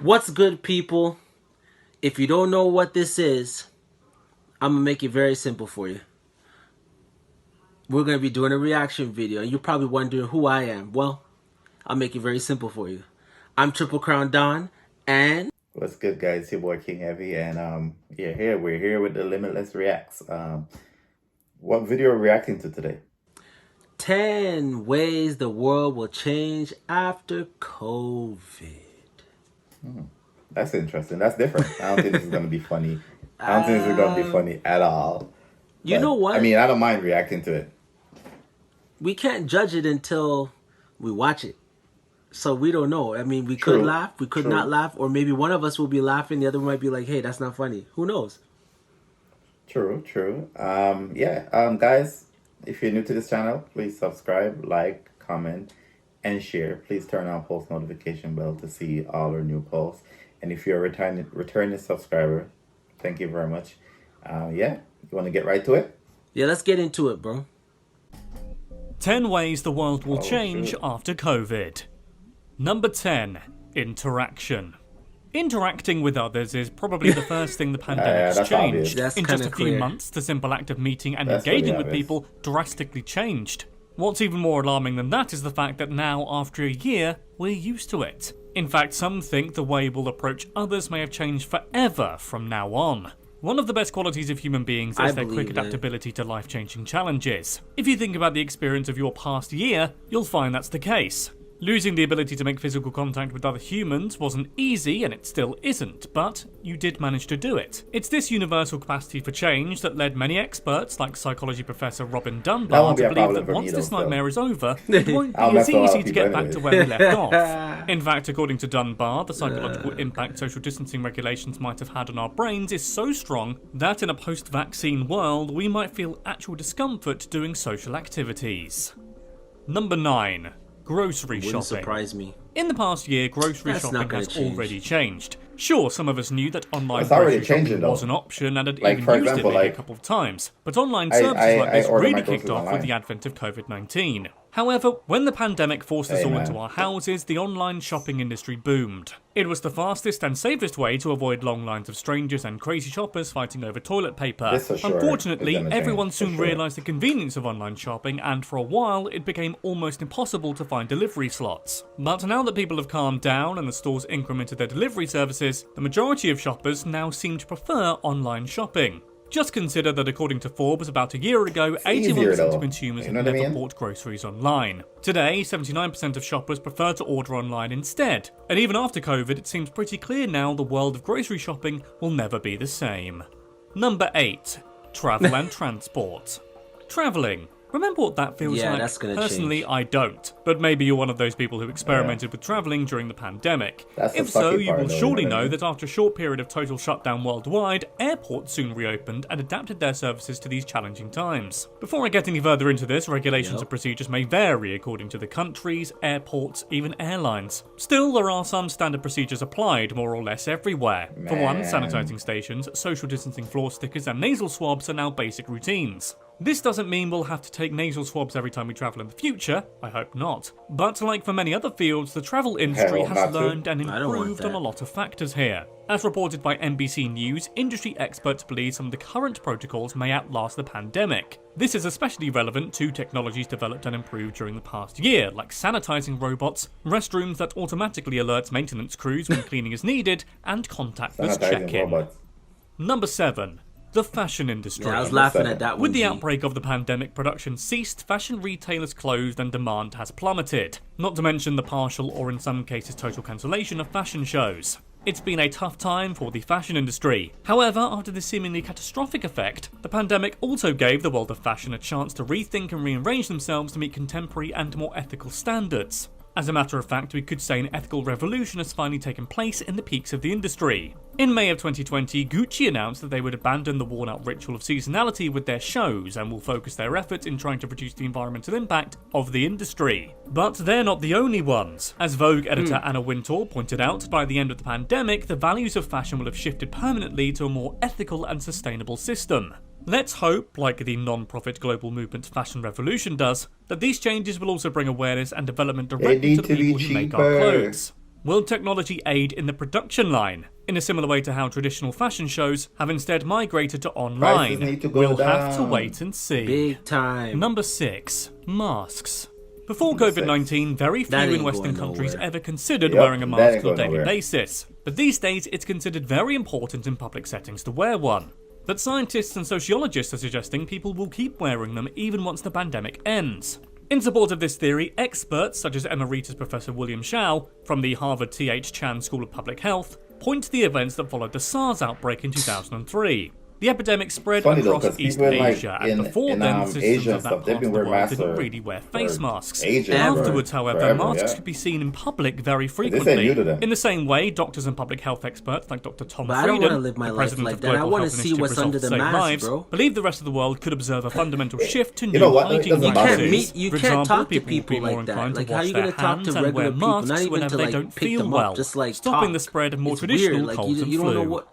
What's good, people? If you don't know what this is, I'm going to make it very simple for you. We're going to be doing a reaction video, and you're probably wondering who I am. Well, I'll make it very simple for you. I'm Triple Crown Don, and... What's good, guys? It's your boy King Heavy, and we're here with the Limitless Reacts. What video are we reacting to today? 10 ways the world will change after COVID. That's interesting. That's different. I don't think this is going to be funny. I don't think this is going to be funny at all. You know what? I mean, I don't mind reacting to it. We can't judge it until we watch it. So we don't know. I mean, we could laugh, we could not laugh, or maybe one of us will be laughing, the other one might be like, hey, that's not funny. Who knows? True. Guys, if you're new to this channel, please subscribe, like, comment, and share. Please turn on post notification bell to see all our new posts. And if you're a returning subscriber, thank you very much. You want to get right to it? Yeah, let's get into it, bro. 10 ways the world will change after COVID. Number 10. Interaction. Interacting with others is probably the first thing the pandemic's changed. In just a few months, the simple act of meeting and engaging with people drastically changed. What's even more alarming than that is the fact that now, after a year, we're used to it. In fact, some think the way we'll approach others may have changed forever from now on. One of the best qualities of human beings is their quick adaptability to life-changing challenges. If you think about the experience of your past year, you'll find that's the case. Losing the ability to make physical contact with other humans wasn't easy, and it still isn't, but you did manage to do it. It's this universal capacity for change that led many experts, like psychology professor Robin Dunbar, to believe that once this nightmare is over, it won't be as easy to get back to where we left off. In fact, according to Dunbar, the psychological impact social distancing regulations might have had on our brains is so strong that in a post-vaccine world, we might feel actual discomfort doing social activities. Number 9. Grocery shopping. Surprise me. In the past year, grocery shopping has already changed. Sure, some of us knew that online grocery shopping was an option and had even used it maybe a couple of times, but online services like this really kicked off with the advent of COVID-19. However, when the pandemic forced us all into our houses, the online shopping industry boomed. It was the fastest and safest way to avoid long lines of strangers and crazy shoppers fighting over toilet paper. Unfortunately, everyone soon realised the convenience of online shopping, and for a while it became almost impossible to find delivery slots. But now that people have calmed down and the stores incremented their delivery services, the majority of shoppers now seem to prefer online shopping. Just consider that according to Forbes, about a year ago, 81% of consumers had never bought groceries online. Today, 79% of shoppers prefer to order online instead. And even after COVID, it seems pretty clear now the world of grocery shopping will never be the same. Number 8. Travel and transport. Travelling. Remember what that feels like? Personally, I don't. But maybe you're one of those people who experimented with travelling during the pandemic. If so, you will surely know that after a short period of total shutdown worldwide, airports soon reopened and adapted their services to these challenging times. Before I get any further into this, regulations and procedures may vary according to the countries, airports, even airlines. Still, there are some standard procedures applied more or less everywhere. For one, sanitising stations, social distancing floor stickers and nasal swabs are now basic routines. This doesn't mean we'll have to take nasal swabs every time we travel in the future, I hope not. But like for many other fields, the travel industry has learned and improved on a lot of factors here. As reported by NBC News, industry experts believe some of the current protocols may outlast the pandemic. This is especially relevant to technologies developed and improved during the past year, like sanitising robots, restrooms that automatically alert maintenance crews when cleaning is needed, and contactless check-in. Number 7. The fashion industry. Yeah, I was laughing at that one. With the outbreak of the pandemic, production ceased, fashion retailers closed, and demand has plummeted. Not to mention the partial or in some cases total cancellation of fashion shows. It's been a tough time for the fashion industry. However, after this seemingly catastrophic effect, the pandemic also gave the world of fashion a chance to rethink and rearrange themselves to meet contemporary and more ethical standards. As a matter of fact, we could say an ethical revolution has finally taken place in the peaks of the industry. In May of 2020, Gucci announced that they would abandon the worn-out ritual of seasonality with their shows and will focus their efforts in trying to reduce the environmental impact of the industry. But they're not the only ones. As Vogue editor Anna Wintour pointed out, by the end of the pandemic, the values of fashion will have shifted permanently to a more ethical and sustainable system. Let's hope, like the non-profit global movement Fashion Revolution does, that these changes will also bring awareness and development directly to the people who make our clothes. Will technology aid in the production line, in a similar way to how traditional fashion shows have instead migrated to online? We'll have to wait and see. Big time. Number 6. Masks. Before COVID-19, very few in Western countries ever considered wearing a mask on a daily basis. But these days, it's considered very important in public settings to wear one. But scientists and sociologists are suggesting people will keep wearing them even once the pandemic ends. In support of this theory, experts such as Emeritus Professor William Shao from the Harvard T.H. Chan School of Public Health point to the events that followed the SARS outbreak in 2003. The epidemic spread across East Asia, and before then, citizens of that part of the world didn't really wear face masks. Afterwards, however, masks could be seen in public very frequently. In the same way, doctors and public health experts like Dr. Tom Frieden, the president of Global Health Initiative Results Save Lives, believe the rest of the world could observe a fundamental shift to new hygiene practices. You For can't example, talk to people will be more like that. inclined to Like, how wash you their gonna talk hands to and wear regular people, masks not even whenever to, they like, don't pick feel them well, up, just, like, stopping talk. the spread of more It's traditional weird. Like, colds and you don't know flu. what.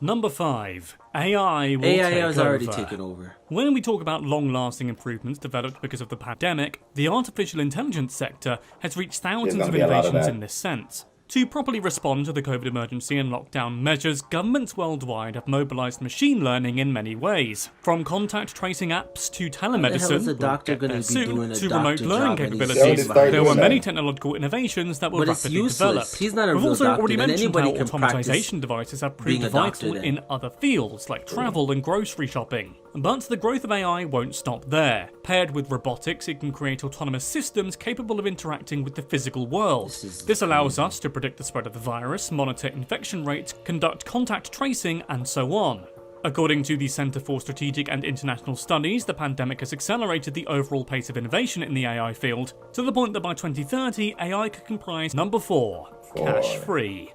Number 5. AI will AI take has over. already taken over. When we talk about long-lasting improvements developed because of the pandemic, the artificial intelligence sector has reached thousands of innovations in this sense. To properly respond to the COVID emergency and lockdown measures, governments worldwide have mobilized machine learning in many ways. From contact tracing apps to telemedicine, to remote learning capabilities, there were many technological innovations that were rapidly developed. He's not a We've real also doctor, already then mentioned how anybody can automatization devices have proved vital in other fields like travel and grocery shopping. But the growth of AI won't stop there. Paired with robotics, it can create autonomous systems capable of interacting with the physical world. This allows us to predict the spread of the virus, monitor infection rates, conduct contact tracing, and so on. According to the Centre for Strategic and International Studies, the pandemic has accelerated the overall pace of innovation in the AI field, to the point that by 2030, AI could comprise number 4, cash-free.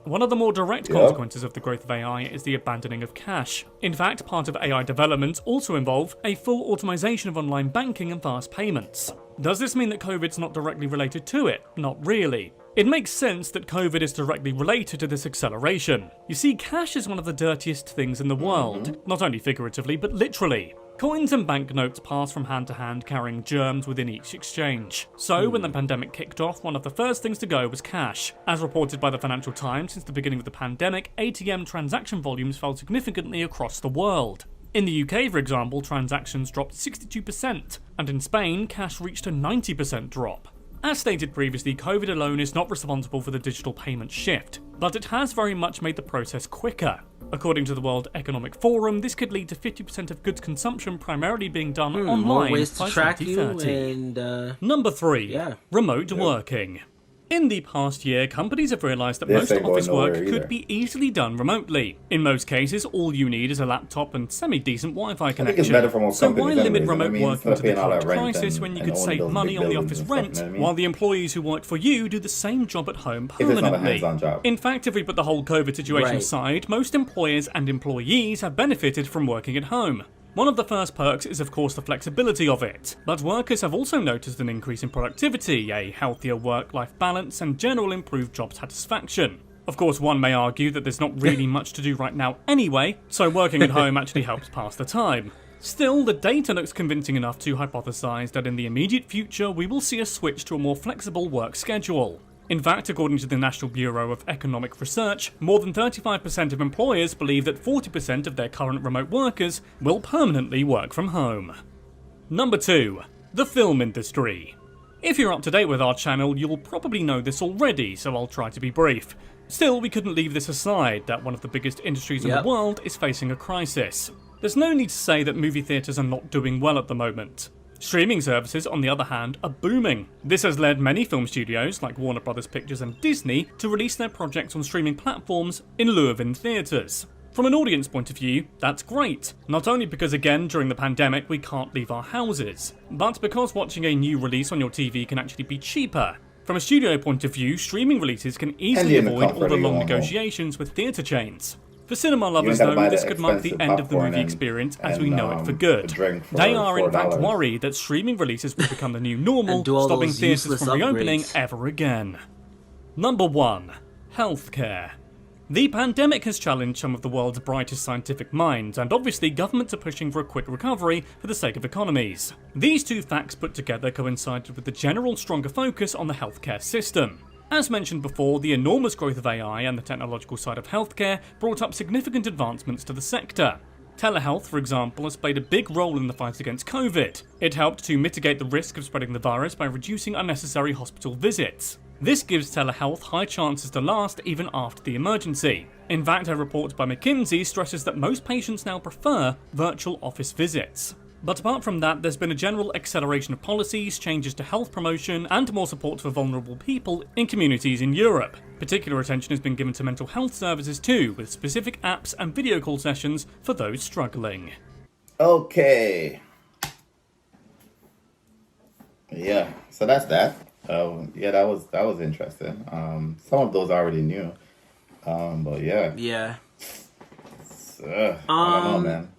One of the more direct consequences of the growth of AI is the abandoning of cash. In fact, part of AI development also involve a full automation of online banking and fast payments. Does this mean that COVID's not directly related to it? Not really. It makes sense that COVID is directly related to this acceleration. You see, cash is one of the dirtiest things in the world, not only figuratively, but literally. Coins and banknotes pass from hand to hand carrying germs within each exchange. So, when the pandemic kicked off, one of the first things to go was cash. As reported by the Financial Times, since the beginning of the pandemic, ATM transaction volumes fell significantly across the world. In the UK, for example, transactions dropped 62%, and in Spain, cash reached a 90% drop. As stated previously, COVID alone is not responsible for the digital payment shift, but it has very much made the process quicker. According to the World Economic Forum, this could lead to 50% of goods consumption primarily being done online by 2030. Number 3. Remote working. In the past year, companies have realised that most office work could be easily done remotely. In most cases, all you need is a laptop and semi-decent Wi-Fi connection. So why limit remote working to the current crisis when you could save money on the office rent, while the employees who work for you do the same job at home permanently? In fact, if we put the whole COVID situation aside, most employers and employees have benefited from working at home. One of the first perks is of course the flexibility of it, but workers have also noticed an increase in productivity, a healthier work-life balance, and general improved job satisfaction. Of course, one may argue that there's not really much to do right now anyway, so working at home actually helps pass the time. Still, the data looks convincing enough to hypothesize that in the immediate future we will see a switch to a more flexible work schedule. In fact, according to the National Bureau of Economic Research, more than 35% of employers believe that 40% of their current remote workers will permanently work from home. Number 2. The film industry. If you're up to date with our channel, you'll probably know this already, so I'll try to be brief. Still, we couldn't leave this aside, that one of the biggest industries in the world is facing a crisis. There's no need to say that movie theatres are not doing well at the moment. Streaming services, on the other hand, are booming. This has led many film studios, like Warner Bros. Pictures and Disney, to release their projects on streaming platforms in lieu of in theatres. From an audience point of view, that's great. Not only because, again, during the pandemic we can't leave our houses, but because watching a new release on your TV can actually be cheaper. From a studio point of view, streaming releases can easily avoid all the long negotiations with theatre chains. For cinema lovers though, this could mark the end of the movie experience as we know it for good. They are in fact worried that streaming releases will become the new normal, stopping theatres from reopening ever again. Number 1. Healthcare. The pandemic has challenged some of the world's brightest scientific minds, and obviously governments are pushing for a quick recovery for the sake of economies. These two facts put together coincided with the general stronger focus on the healthcare system. As mentioned before, the enormous growth of AI and the technological side of healthcare brought up significant advancements to the sector. Telehealth, for example, has played a big role in the fight against COVID. It helped to mitigate the risk of spreading the virus by reducing unnecessary hospital visits. This gives telehealth high chances to last even after the emergency. In fact, a report by McKinsey stresses that most patients now prefer virtual office visits. But apart from that, there's been a general acceleration of policies, changes to health promotion, and more support for vulnerable people in communities in Europe. Particular attention has been given to mental health services too, with specific apps and video call sessions for those struggling. Okay. Yeah, so that's that. Yeah, that was interesting. Some of those I already knew. But yeah. Yeah. I don't know, man.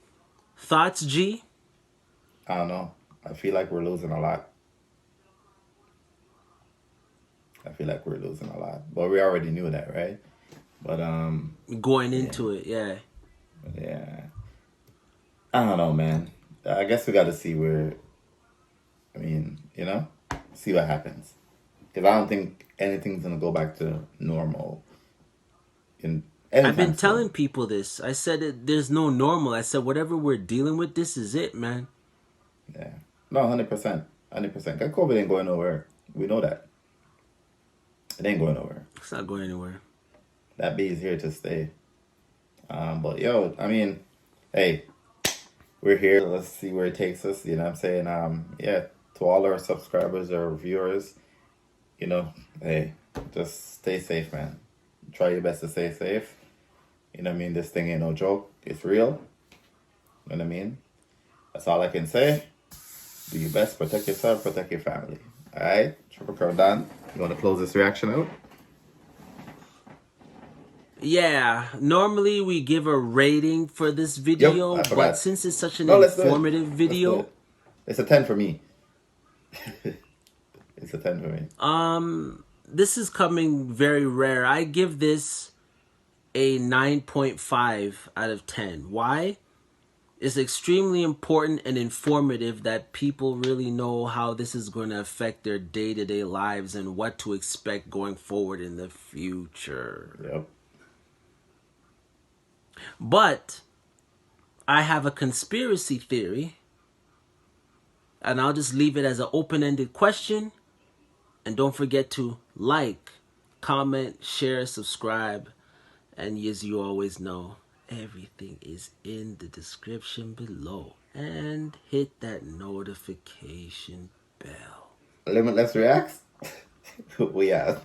Thoughts, G? I don't know. I feel like we're losing a lot. But we already knew that, right? But going into it, yeah. Yeah. I don't know, man. I guess we got to see where. I mean, see what happens. Because I don't think anything's gonna go back to normal. I've been telling people this. I said there's no normal. I said whatever we're dealing with, this is it, man. Yeah. No, 100%. 100%. That COVID ain't going nowhere. We know that. It ain't going nowhere. It's not going anywhere. That bee is here to stay. But yo, I mean, hey, we're here. Let's see where it takes us. You know what I'm saying? Yeah, to all our subscribers or viewers, hey, just stay safe, man. Try your best to stay safe. You know what I mean? This thing ain't no joke. It's real. You know what I mean? That's all I can say. Do your best. Protect yourself. Protect your family. All right? Triple Crown Dan, you want to close this reaction out? Yeah. Normally we give a rating for this video, but since it's such an informative video... It's a 10 for me. It's a 10 for me. This is coming very rare. I give this a 9.5 out of 10. Why? It's extremely important and informative that people really know how this is going to affect their day-to-day lives and what to expect going forward in the future. Yep. But I have a conspiracy theory, and I'll just leave it as an open-ended question. And don't forget to like, comment, share, subscribe, and as you always know, everything is in the description below. And hit that notification bell. Limitless reacts. We out.